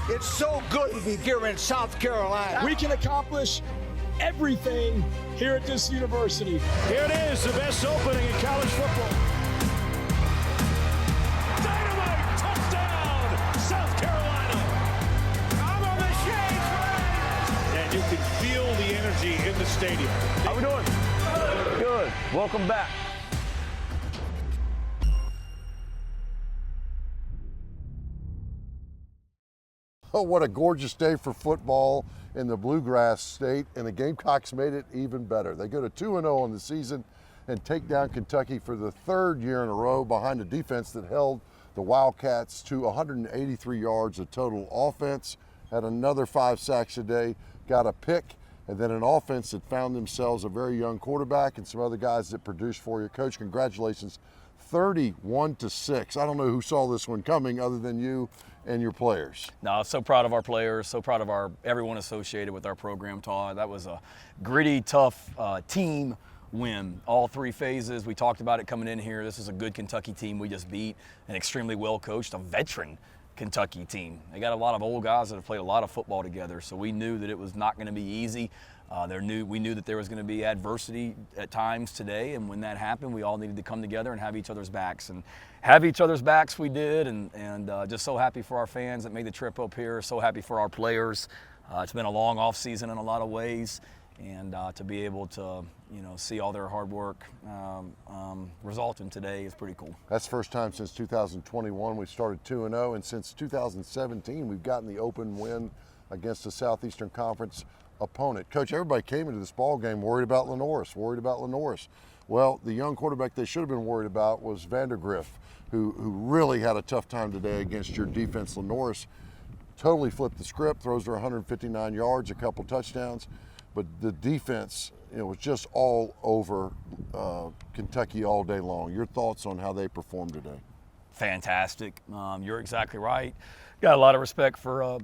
It's so good to be here in South Carolina. We can accomplish everything here at this university. Here it is, the best opening in college football. Dynamite touchdown, South Carolina. I'm on the shades, man. And you can feel the energy in the stadium. How we doing? Good. Welcome back. Oh, what a gorgeous day for football in the Bluegrass State, and the Gamecocks made it even better. They go to 2-0 on the season and take down Kentucky for the third year in a row behind a defense that held the Wildcats to 183 yards of total offense, had another 5 sacks a day, got a pick, and then an offense that found themselves a very young quarterback and some other guys that produced for you. Coach, congratulations, 31-6. I don't know who saw this one coming other than you and your players. No, so proud of our players, so proud of everyone associated with our program, Todd. That was a gritty, tough team win. All 3 phases. We talked about it coming in here. This is a good Kentucky team we just beat, an extremely well-coached, a veteran Kentucky team. They got a lot of old guys that have played a lot of football together, so we knew that it was not going to be easy. We knew that there was going to be adversity at times today, and when that happened, we all needed to come together and have each other's backs. And have each other's backs we did, and just so happy for our fans that made the trip up here, so happy for our players. It's been a long off season in a lot of ways, and to be able to see all their hard work result in today is pretty cool. That's the first time since 2021 we've started 2-0, and since 2017 we've gotten the open win against a Southeastern Conference opponent. Coach, everybody came into this ball game worried about Lenoris. Well, the young quarterback they should have been worried about was Vandergriff, who really had a tough time today against your defense. Lenoris totally flipped the script, throws for 159 yards, a couple touchdowns, but the defense was just all over Kentucky all day long. Your thoughts on how they performed today? Fantastic. You're exactly right. Got a lot of respect for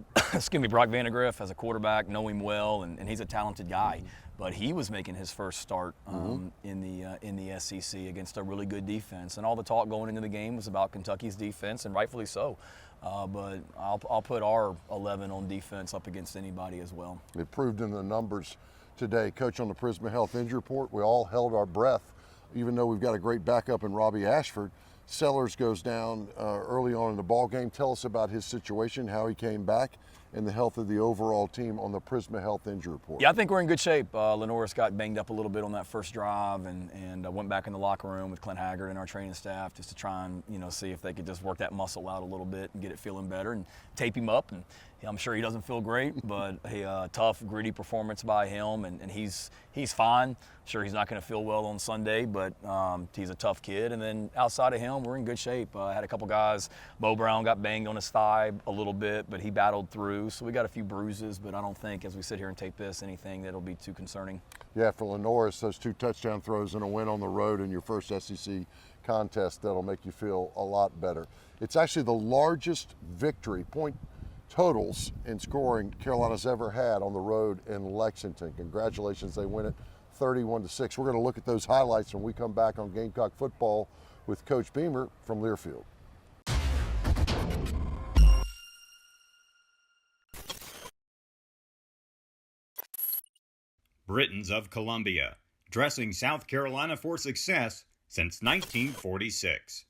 Brock Vandegrift as a quarterback, know him well, and he's a talented guy. But he was making his first start in the SEC against a really good defense, and all the talk going into the game was about Kentucky's defense, and rightfully so. But I'll put our 11 on defense up against anybody as well. It proved in the numbers today. Coach, on the Prisma Health injury report, we all held our breath, even though we've got a great backup in Robbie Ashford. Sellers goes down early on in the ball game. Tell us about his situation, how he came back, and the health of the overall team on the Prisma Health injury report. Yeah, I think we're in good shape. Lenoris got banged up a little bit on that first drive, and went back in the locker room with Clint Haggard and our training staff just to try and see if they could just work that muscle out a little bit and get it feeling better and tape him up. And I'm sure he doesn't feel great, but a tough, gritty performance by him, and he's fine. Sure, he's not going to feel well on Sunday, but he's a tough kid. And then outside of him, we're in good shape. I had a couple guys. Bo Brown got banged on his thigh a little bit, but he battled through. So we got a few bruises, but I don't think, as we sit here and tape this, anything that'll be too concerning. Yeah, for Lenoris, those 2 touchdown throws and a win on the road in your first SEC contest, that'll make you feel a lot better. It's actually the largest victory point totals in scoring Carolina's ever had on the road in Lexington. Congratulations, they win it 31-6. We're going to look at those highlights when we come back on Gamecock Football with Coach Beamer from Learfield. Britons of Columbia, dressing South Carolina for success since 1946.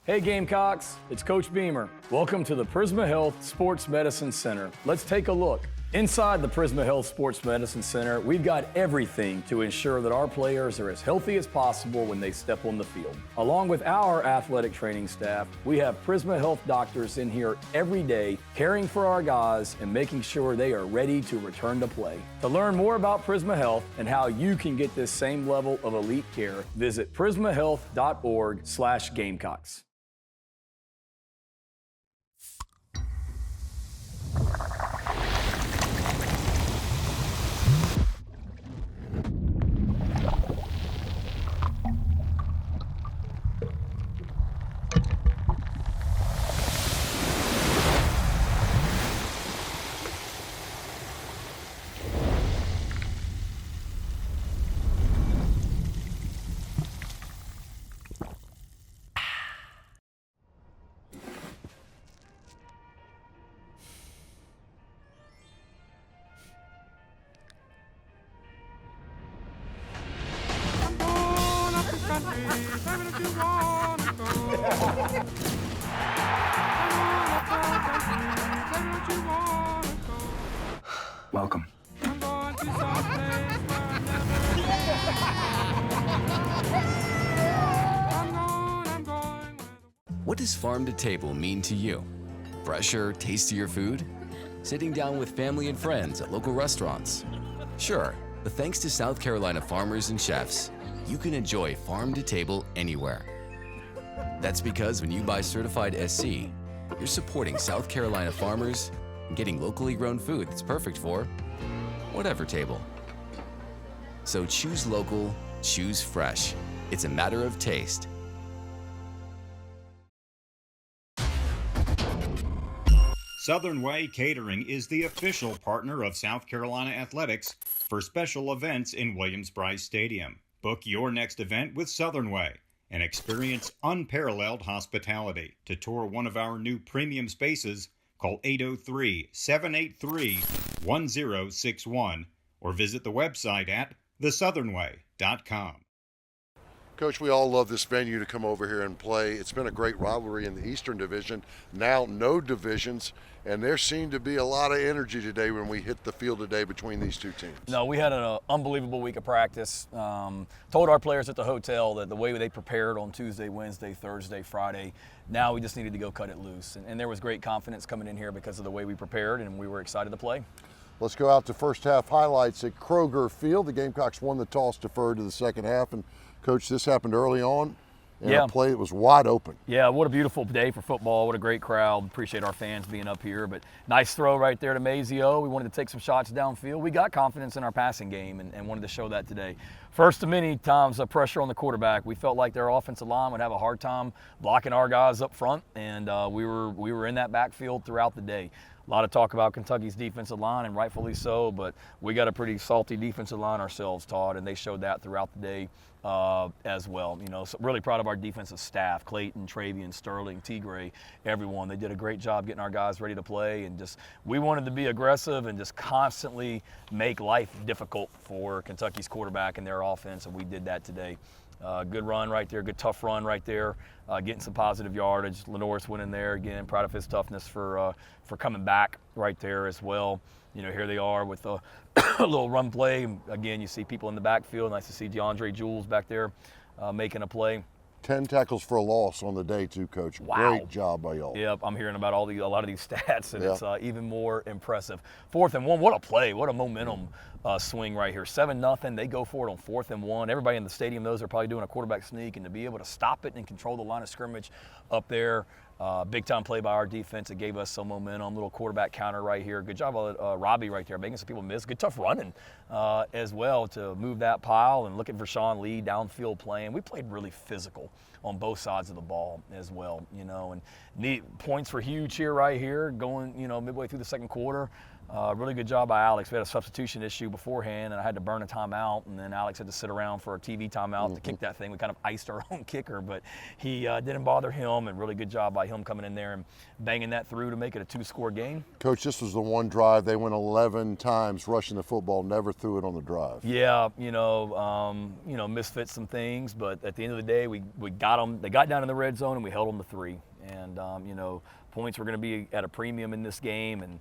Hey Gamecocks, it's Coach Beamer. Welcome to the Prisma Health Sports Medicine Center. Let's take a look. Inside the Prisma Health Sports Medicine Center, we've got everything to ensure that our players are as healthy as possible when they step on the field. Along with our athletic training staff, we have Prisma Health doctors in here every day caring for our guys and making sure they are ready to return to play. To learn more about Prisma Health and how you can get this same level of elite care, visit prismahealth.org/Gamecocks. Welcome. What does farm to table mean to you? Fresher, tastier food? Sitting down with family and friends at local restaurants? Sure, but thanks to South Carolina farmers and chefs, you can enjoy farm to table anywhere. That's because when you buy certified SC, you're supporting South Carolina farmers and getting locally grown food that's perfect for whatever table. So choose local, choose fresh. It's a matter of taste. Southern Way Catering is the official partner of South Carolina Athletics for special events in Williams-Brice Stadium. Book your next event with Southern Way and experience unparalleled hospitality. To tour one of our new premium spaces, call 803-783-1061 or visit the website at thesouthernway.com. Coach, we all love this venue to come over here and play. It's been a great rivalry in the Eastern Division. Now no divisions, and there seemed to be a lot of energy today when we hit the field today between these two teams. No, we had an unbelievable week of practice. Told our players at the hotel that the way they prepared on Tuesday, Wednesday, Thursday, Friday, now we just needed to go cut it loose. And there was great confidence coming in here because of the way we prepared, and we were excited to play. Let's go out to first half highlights at Kroger Field. The Gamecocks won the toss, deferred to the second half, and Coach, this happened early on in a play that was wide open. Yeah, what a beautiful day for football. What a great crowd. Appreciate our fans being up here. But nice throw right there to Mazio. We wanted to take some shots downfield. We got confidence in our passing game and wanted to show that today. First of many times, pressure on the quarterback. We felt like their offensive line would have a hard time blocking our guys up front, and we were in that backfield throughout the day. A lot of talk about Kentucky's defensive line, and rightfully so, but we got a pretty salty defensive line ourselves, Todd, and they showed that throughout the day as well. You know, so really proud of our defensive staff, Clayton, Travian, Sterling, Tigray, everyone. They did a great job getting our guys ready to play, and just we wanted to be aggressive and just constantly make life difficult for Kentucky's quarterback and their offense, and we did that today. Good run right there, good tough run right there, getting some positive yardage. Lenoris went in there again, proud of his toughness for coming back right there as well. You know, here they are with a little run play. Again, you see people in the backfield. Nice to see DeAndre Jules back there making a play. 10 tackles for a loss on the day too, Coach. Wow. Great job by y'all. Yep, I'm hearing about a lot of these stats, and it's even more impressive. 4th and 1, what a play, what a momentum swing right here. 7-0, they go for it on 4th and 1. Everybody in the stadium knows they're probably doing a quarterback sneak, and to be able to stop it and control the line of scrimmage up there, big time play by our defense. It gave us some momentum. Little quarterback counter right here. Good job of Robbie right there, making some people miss. Good tough running as well to move that pile, and looking for Sean Lee downfield playing. We played really physical on both sides of the ball as well, you know, and neat points were huge here right here going, you know, midway through the second quarter. Really good job by Alex. We had a substitution issue beforehand, and I had to burn a timeout, and then Alex had to sit around for a TV timeout to kick that thing. We kind of iced our own kicker, but he didn't bother him, and really good job by him coming in there and banging that through to make it a 2-score game. Coach, this was the one drive they went 11 times rushing the football, never threw it on the drive. Yeah, you know, misfit some things, but at the end of the day, we got them. They got down in the red zone, and we held them to 3. And you know, points were going to be at a premium in this game, and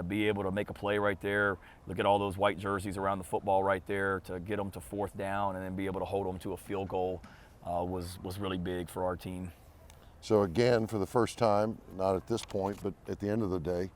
be able to make a play right there. Look at all those white jerseys around the football right there to get them to 4th down, and then be able to hold them to a field goal was really big for our team. So again, for the first time, not at this point, but at the end of the day,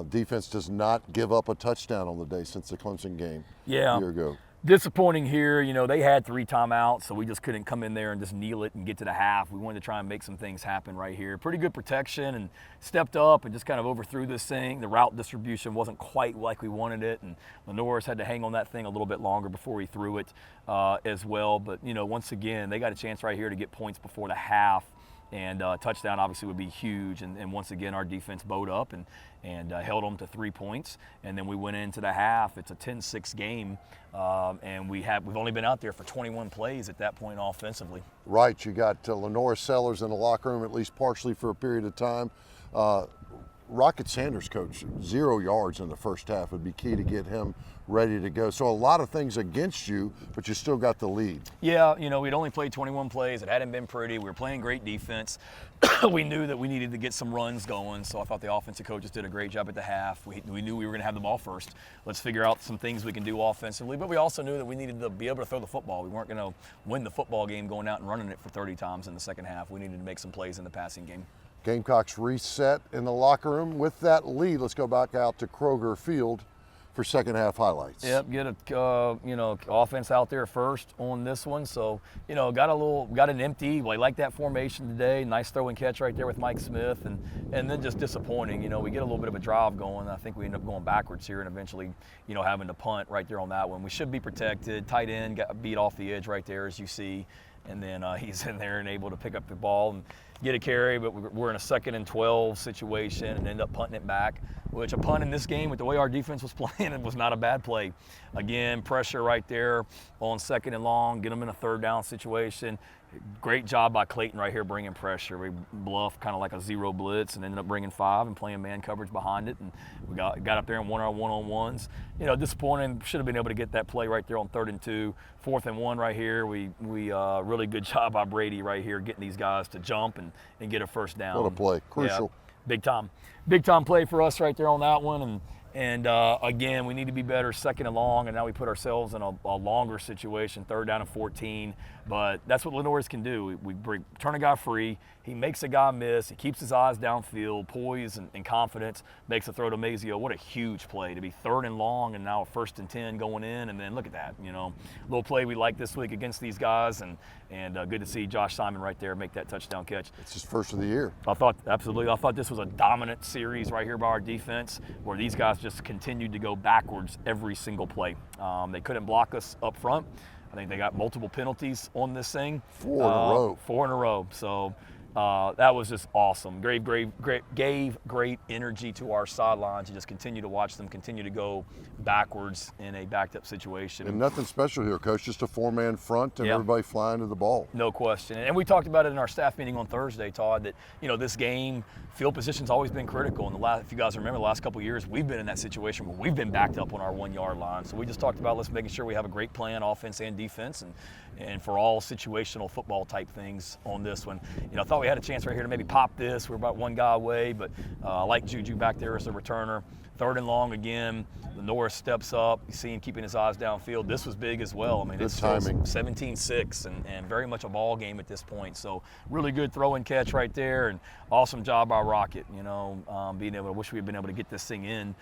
defense does not give up a touchdown on the day since the Clemson game a year ago. Disappointing here. You know, they had 3 timeouts, so we just couldn't come in there and just kneel it and get to the half. We wanted to try and make some things happen right here. Pretty good protection, and stepped up and just kind of overthrew this thing. The route distribution wasn't quite like we wanted it, and Lenoris had to hang on that thing a little bit longer before he threw it as well. But, you know, once again, they got a chance right here to get points before the half. And touchdown obviously would be huge, and once again our defense bowed up and held them to 3 points, and then we went into the half. It's a 10-6 game, and we've only been out there for 21 plays at that point offensively. Right, you got Lenoris Sellers in the locker room at least partially for a period of time. Rocket Sanders, coach, 0 yards in the first half would be key to get him ready to go. So a lot of things against you, but you still got the lead. Yeah, we'd only played 21 plays. It hadn't been pretty. We were playing great defense. We knew that we needed to get some runs going, so I thought the offensive coaches did a great job at the half. We knew we were going to have the ball first. Let's figure out some things we can do offensively, but we also knew that we needed to be able to throw the football. We weren't going to win the football game going out and running it for 30 times in the second half. We needed to make some plays in the passing game. Gamecocks reset in the locker room with that lead. Let's go back out to Kroger Field for second half highlights. Yep, get a offense out there first on this one. So got an empty. I like that formation today. Nice throw and catch right there with Mike Smith, and then just disappointing. We get a little bit of a drive going. I think we end up going backwards here and eventually having to punt right there on that one. We should be protected. Tight end got beat off the edge right there, as you see, and then he's in there and able to pick up the ball and get a carry, but we're in a 2nd and 12 situation and end up punting it back, which a punt in this game with the way our defense was playing, it was not a bad play. Again, pressure right there on 2nd and long, get them in a 3rd down situation. Great job by Clayton right here bringing pressure. We bluffed kind of like a 0 blitz and ended up bringing 5 and playing man coverage behind it, and we got up there and won our one-on-ones. Disappointing. Should have been able to get that play right there on 3rd and 2. 4th and 1 right here. We really good job by Brady right here getting these guys to jump and get a first down. What a play. Crucial. Yeah, big time play for us right there on that one. And again, we need to be better 2nd and long, and now we put ourselves in a longer situation, 3rd down and 14. But that's what Lenore's can do. We turn a guy free. He makes a guy miss. He keeps his eyes downfield, poise and confidence, makes a throw to Mazio. What a huge play to be 3rd and long and now a 1st and 10 going in. And then look at that, little play we like this week against these guys. And good to see Josh Simon right there make that touchdown catch. It's his first of the year. I thought this was a dominant series right here by our defense, where these guys just continued to go backwards every single play. They couldn't block us up front. I think they got multiple penalties on this thing. 4 in a row. 4 in a row. So that was just awesome. Gave great energy to our sidelines. You just continue to watch them continue to go backwards in a backed-up situation. And nothing special here, Coach. Just a 4-man front and everybody flying to the ball. No question. And we talked about it in our staff meeting on Thursday, Todd, that this game, field position's always been critical. If you guys remember, the last couple of years, we've been in that situation where we've been backed up on our 1-yard line. So we just talked about let's making sure we have a great plan, offense and defense, and for all situational football type things on this one. I thought we had a chance right here to maybe pop this. We're about 1 guy away, but I like Juju back there as the returner. 3rd and long again. Lenore steps up. You see him keeping his eyes downfield. This was big as well. I mean, it's 17-6 and very much a ball game at this point. So really good throw and catch right there, and awesome job by Rocket. Being able. I wish we had been able to get this thing in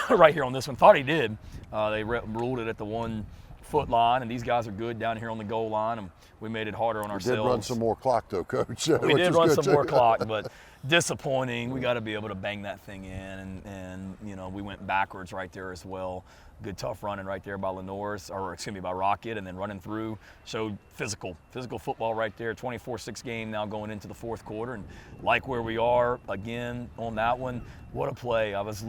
right here on this one. Thought he did. They ruled it at the 1-foot line, and these guys are good down here on the goal line, and we made it harder on ourselves. We did run some more clock, though, Coach. We did run some more clock, but disappointing. We got to be able to bang that thing in, and we went backwards right there as well. Good tough running right there by by Rocket, and then running through. Showed physical football right there. 24-6 game now going into the 4th quarter, and like where we are again on that one. What a play. I was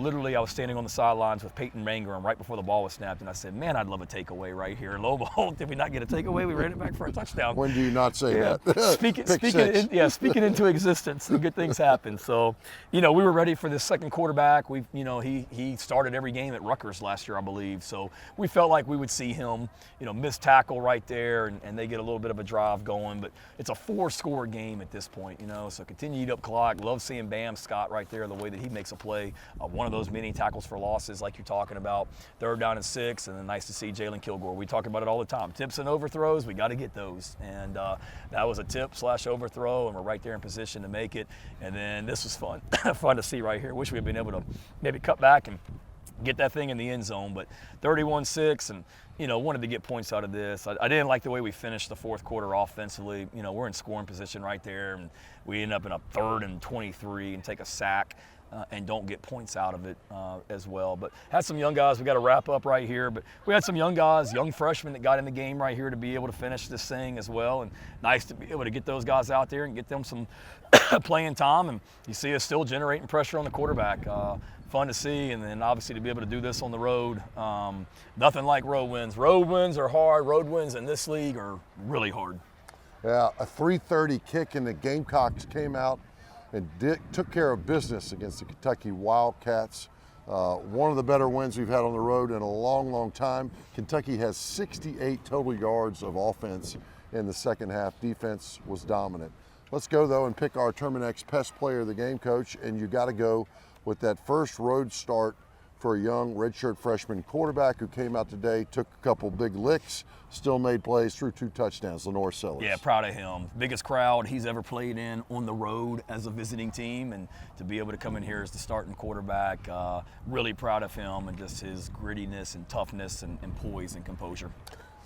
standing on the sidelines with Peyton Mangrum right before the ball was snapped, and I said, man, I'd love a takeaway right here. Lo and behold, did we not get a takeaway? We ran it back for a touchdown. When do you not say that? Speaking into existence, the good things happen. So, we were ready for this second quarterback. He started every game at Rutgers last year, I believe. So we felt like we would see him, miss tackle right there, and they get a little bit of a drive going. But it's a 4-score game at this point, so continue to eat up clock. Love seeing Bam Scott right there, the way that he makes a play. One of those many tackles for losses like you're talking about. 3rd down and 6, and then nice to see Jalen Kilgore. We talk about it all the time. Tips and overthrows, we got to get those. And that was a tip/overthrow, and we're right there in position to make it. And then this was fun. Fun to see right here. Wish we had been able to maybe cut back and get that thing in the end zone, but 31-6, and wanted to get points out of this. I didn't like the way we finished the 4th quarter offensively. We're in scoring position right there, and we end up in a 3rd and 23 and take a sack. And don't get points out of it as well. But had some young guys. We got to wrap up right here. But we had some young guys, young freshmen that got in the game right here to be able to finish this thing as well. And nice to be able to get those guys out there and get them some playing time. And you see us still generating pressure on the quarterback. Fun to see, and then obviously to be able to do this on the road. Nothing like road wins. Road wins are hard. Road wins in this league are really hard. Yeah, a 3:30 kick, and the Gamecocks came out and took care of business against the Kentucky Wildcats. One of the better wins we've had on the road in a long, long time. Kentucky has 68 total yards of offense in the second half. Defense was dominant. Let's go, though, and pick our Terminex Pest Player of the Game, Coach, and you got to go with that first road start for a young redshirt freshman quarterback who came out today, took a couple big licks, still made plays, threw 2 touchdowns, Lenore Sellers. Yeah, proud of him. Biggest crowd he's ever played in on the road as a visiting team, and to be able to come in here as the starting quarterback, really proud of him and just his grittiness and toughness and poise and composure.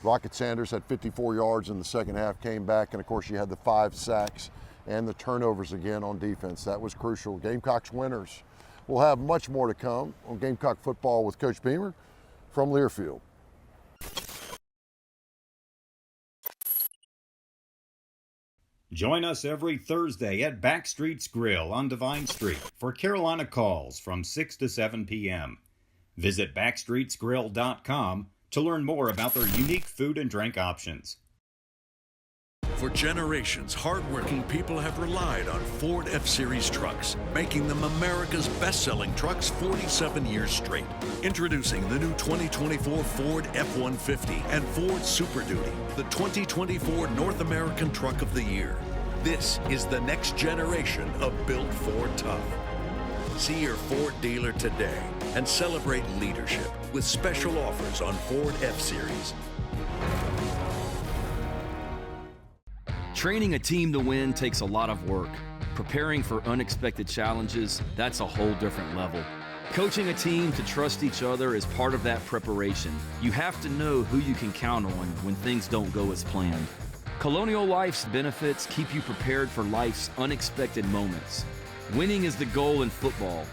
Rocket Sanders had 54 yards in the second half, came back, and of course you had the 5 sacks and the turnovers again on defense. That was crucial. Gamecocks winners. We'll have much more to come on Gamecock football with Coach Beamer from Learfield. Join us every Thursday at Backstreet's Grill on Devine Street for Carolina Calls from 6 to 7 p.m. Visit backstreetsgrill.com to learn more about their unique food and drink options. For generations, hardworking people have relied on Ford F-Series trucks, making them America's best-selling trucks 47 years straight. Introducing the new 2024 Ford F-150 and Ford Super Duty, the 2024 North American Truck of the Year. This is the next generation of built Ford tough. See your Ford dealer today and celebrate leadership with special offers on Ford F-Series. Training a team to win takes a lot of work. Preparing for unexpected challenges, that's a whole different level. Coaching a team to trust each other is part of that preparation. You have to know who you can count on when things don't go as planned. Colonial Life's benefits keep you prepared for life's unexpected moments. Winning is the goal in football,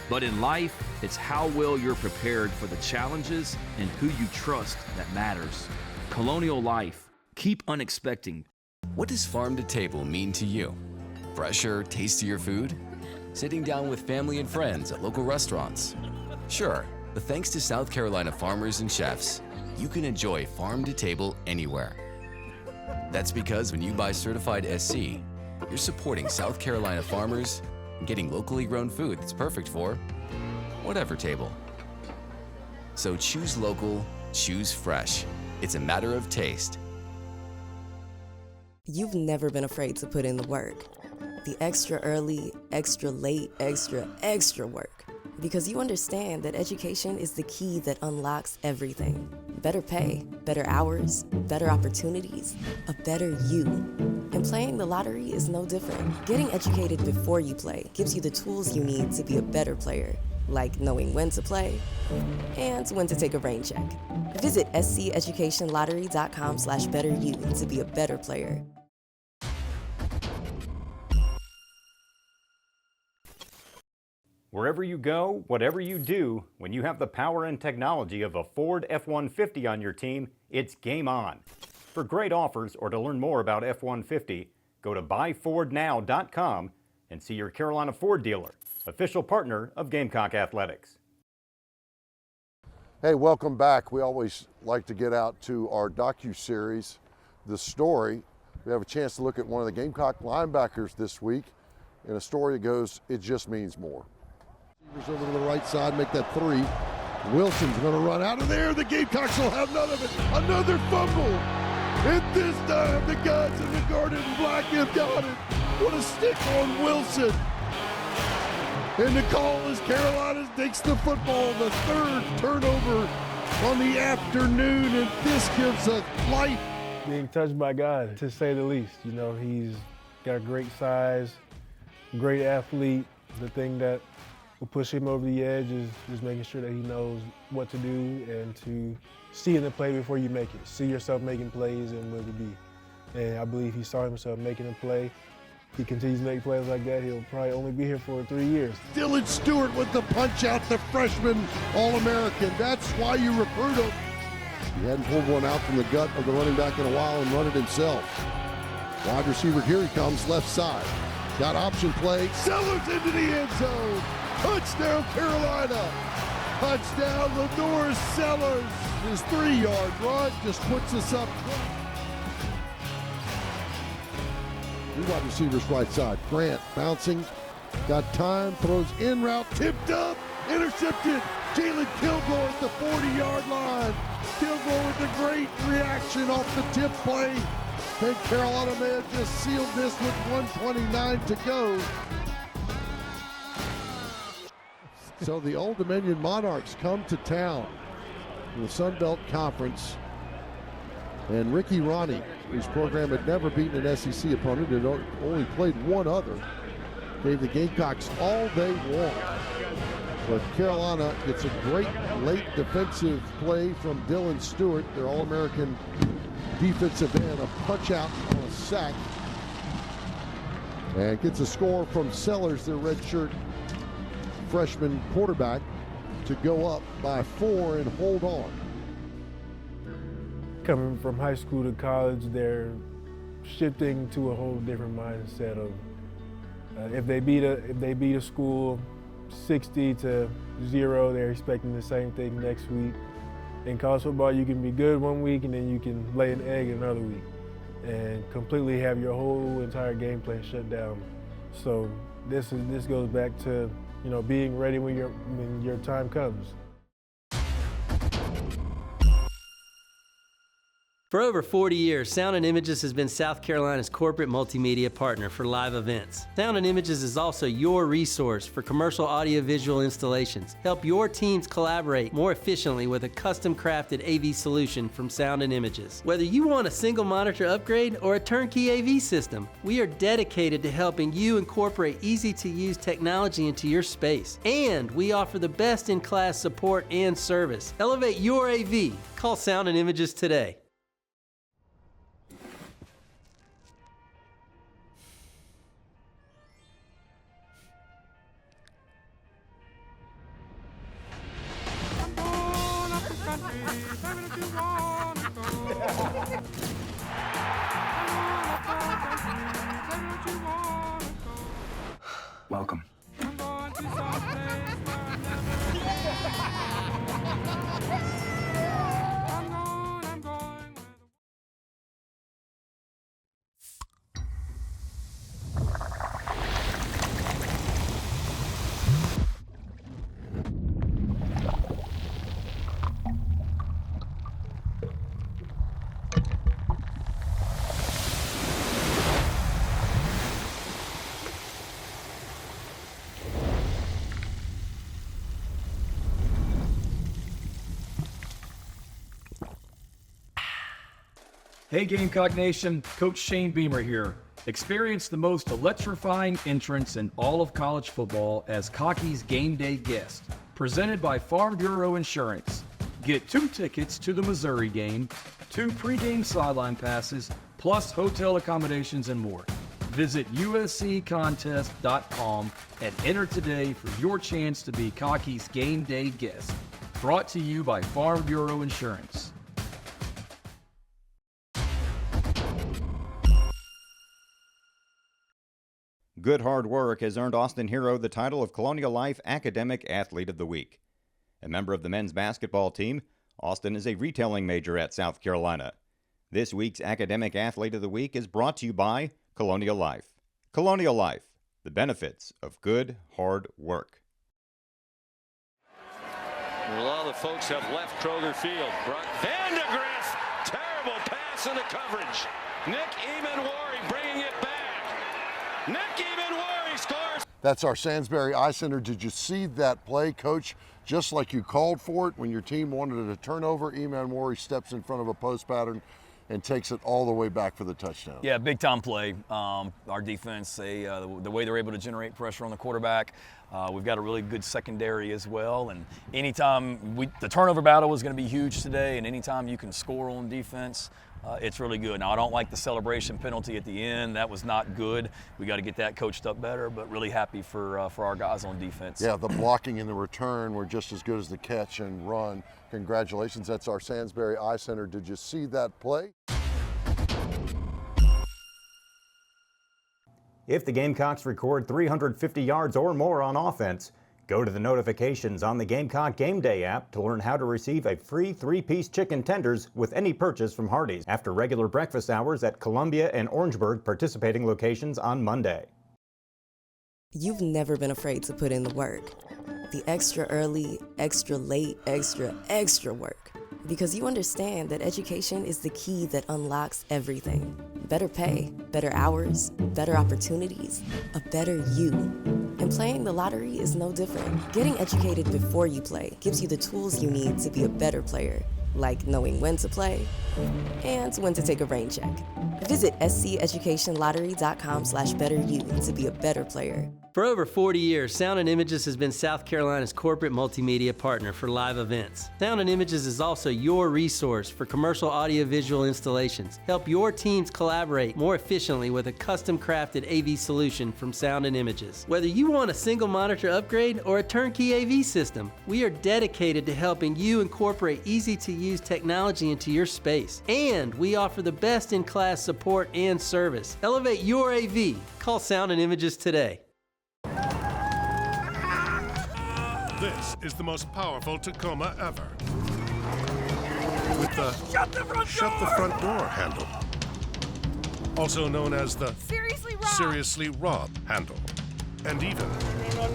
but in life, it's how well you're prepared for the challenges and who you trust that matters. Colonial Life, keep unexpecting. What does farm to table mean to you? Fresher, tastier food? Sitting down with family and friends at local restaurants? Sure, but thanks to South Carolina farmers and chefs, you can enjoy farm to table anywhere. That's because when you buy certified SC, you're supporting South Carolina farmers and getting locally grown food that's perfect for whatever table. So choose local, choose fresh. It's a matter of taste. You've never been afraid to put in the work. The extra early, extra late, extra work. Because you understand that education is the key that unlocks everything. Better pay, better hours, better opportunities, a better you. And playing the lottery is no different. Getting educated before you play gives you the tools you need to be a better player, like knowing when to play and when to take a rain check. Visit sceducationlottery.com/betteryou to be a better player. Wherever you go, whatever you do, when you have the power and technology of a Ford F-150 on your team, it's game on. For great offers or to learn more about F-150, go to buyfordnow.com and see your Carolina Ford dealer, official partner of Gamecock Athletics. Hey, welcome back. We always like to get out to our docu-series, The Story. We have a chance to look at one of the Gamecock linebackers this week in a story that goes, It Just Means More. Over to the right side, make that 3. Wilson's going to run out of there. The Gamecocks will have none of it. Another fumble. And this time, the guys in the Garden Black have got it. What a stick on Wilson. And the call is Carolina takes the football, the 3rd turnover on the afternoon, and this gives us life. Being touched by God, to say the least. You know, he's got a great size, great athlete. The thing that will push him over the edge is just making sure that he knows what to do and to see in the play before you make it. See yourself making plays and where to be. And I believe he saw himself making a play. He continues to make plays like that, he'll probably only be here for 3 years. Dylan Stewart with the punch out, the freshman All-American. That's why you recruit him. He hadn't pulled one out from the gut of the running back in a while and run it himself. Wide receiver, here he comes, left side. Got option play, Sellers into the end zone. Touchdown, Carolina. Touchdown, Lenore Sellers. His 3-yard run just puts us up. Three wide receivers right side. Grant bouncing, Got time, throws in route, tipped up, intercepted. Jalen Kilgore at the 40-yard line. Kilgore with a great reaction off the tip play. And Carolina may have just sealed this with 1:29 to go. So the Old Dominion Monarchs come to town in the Sun Belt Conference. And Ricky Ronnie, whose program had never beaten an SEC opponent, had only played one other, gave the Gamecocks all they want. But Carolina gets a great late defensive play from Dylan Stewart, their All-American defensive end, a punch out on a sack. And gets a score from Sellers, their redshirt freshman quarterback, to go up by 4 and hold on. Coming from high school to college, they're shifting to a whole different mindset of if they beat a school 60-0, they're expecting the same thing next week. In college football, you can be good one week and then you can lay an egg another week and completely have your whole entire game plan shut down. So this goes back to, you know, being ready when your time comes. For over 40 years, Sound and Images has been South Carolina's corporate multimedia partner for live events. Sound and Images is also your resource for commercial audiovisual installations. Help your teams collaborate more efficiently with a custom-crafted AV solution from Sound and Images. Whether you want a single monitor upgrade or a turnkey AV system, we are dedicated to helping you incorporate easy-to-use technology into your space. And we offer the best-in-class support and service. Elevate your AV. Call Sound and Images today. Welcome. Hey Gamecock Nation, Coach Shane Beamer here. Experience the most electrifying entrance in all of college football as Cocky's Game Day Guest, presented by Farm Bureau Insurance. Get 2 tickets to the Missouri game, 2 pregame sideline passes, plus hotel accommodations and more. Visit usccontest.com and enter today for your chance to be Cocky's Game Day Guest. Brought to you by Farm Bureau Insurance. Good hard work has earned Austin Hero the title of Colonial Life Academic Athlete of the Week. A member of the men's basketball team, Austin is a retailing major at South Carolina. This week's Academic Athlete of the Week is brought to you by Colonial Life. Colonial Life, the benefits of good hard work. A lot of the folks have left Kroger Field. Brock Vandegrift, terrible pass in the coverage. Nick Eamon-Wari bringing it back. Nick Eamon-Wari scores. That's our Sandsbury Eye Center. Did you see that play, Coach? Just like you called for it when your team wanted a turnover, Eamon-Wari steps in front of a post pattern and takes it all the way back for the touchdown. Yeah, big time play. Our defense, the way they're able to generate pressure on the quarterback. We've got a really good secondary as well. And anytime the turnover battle is going to be huge today, and anytime you can score on defense, it's really good. Now, I don't like the celebration penalty at the end. That was not good. We got to get that coached up better, but really happy for our guys on defense. Yeah, the blocking and the return were just as good as the catch and run. Congratulations. That's our Sandsbury Eye Center. Did you see that play? If the Gamecocks record 350 yards or more on offense, go to the notifications on the Gamecock Game Day app to learn how to receive a free 3-piece chicken tenders with any purchase from Hardee's after regular breakfast hours at Columbia and Orangeburg participating locations on Monday. You've never been afraid to put in the work. The extra early, extra late, extra work. Because you understand that education is the key that unlocks everything. Better pay, better hours, better opportunities, a better you. And playing the lottery is no different. Getting educated before you play gives you the tools you need to be a better player, like knowing when to play and when to take a rain check. Visit sceducationlottery.com/betteryou to be a better player. For over 40 years, Sound & Images has been South Carolina's corporate multimedia partner for live events. Sound & Images is also your resource for commercial audiovisual installations. Help your teams collaborate more efficiently with a custom-crafted AV solution from Sound & Images. Whether you want a single monitor upgrade or a turnkey AV system, we are dedicated to helping you incorporate easy-to-use technology into your space. And we offer the best-in-class support and service. Elevate your AV. Call Sound & Images today. This is the most powerful Tacoma ever. With the Shut the front door handle. Also known as the Seriously Rob handle. And even the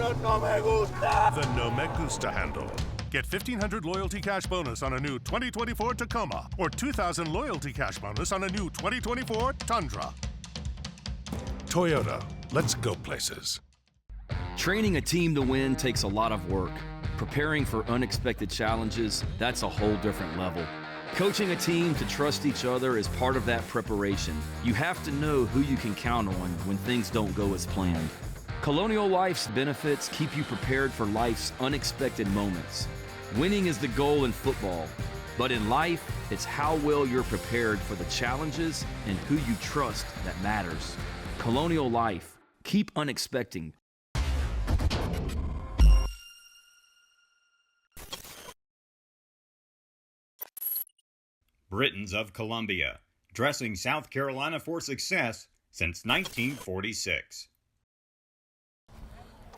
No Me Gusta handle. Get 1,500 loyalty cash bonus on a new 2024 Tacoma or 2,000 loyalty cash bonus on a new 2024 Tundra. Toyota, let's go places. Training a team to win takes a lot of work. Preparing for unexpected challenges, that's a whole different level. Coaching a team to trust each other is part of that preparation. You have to know who you can count on when things don't go as planned. Colonial Life's benefits keep you prepared for life's unexpected moments. Winning is the goal in football, but in life, it's how well you're prepared for the challenges and who you trust that matters. Colonial Life, keep unexpecting. Britons of Columbia, dressing South Carolina for success since 1946.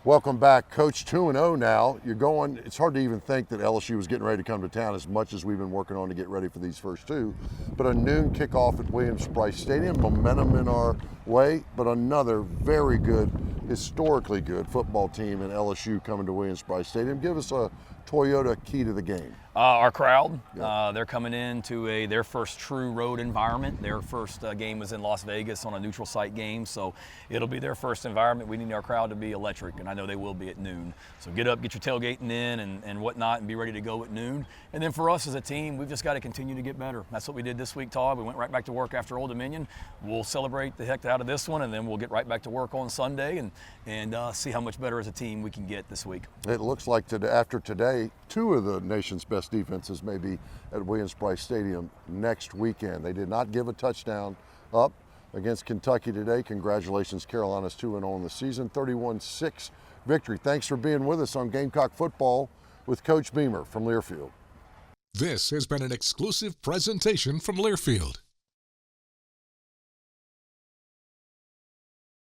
Welcome back, Coach. 2-0 now. You're going, it's hard to even think that LSU was getting ready to come to town as much as we've been working on to get ready for these first two. But a noon kickoff at Williams-Brice Stadium, momentum in our way, but another very good, historically good football team in LSU coming to Williams-Brice Stadium. Give us a Toyota key to the game. Our crowd, they're coming into their first true road environment. Their first game was in Las Vegas on a neutral site game, so it'll be their first environment. We need our crowd to be electric, and I know they will be at noon. So get up, get your tailgating in and whatnot, and be ready to go at noon. And then for us as a team, we've just got to continue to get better. That's what we did this week, Todd. We went right back to work after Old Dominion. We'll celebrate the heck out of this one, and then we'll get right back to work on Sunday and see how much better as a team we can get this week. It looks like after today, two of the nation's best defenses may be at Williams-Brice Stadium next weekend. They did not give a touchdown up against Kentucky today. Congratulations, Carolina's 2-0 in the season, 31-6 victory. Thanks for being with us on Gamecock Football with Coach Beamer from Learfield. This has been an exclusive presentation from Learfield.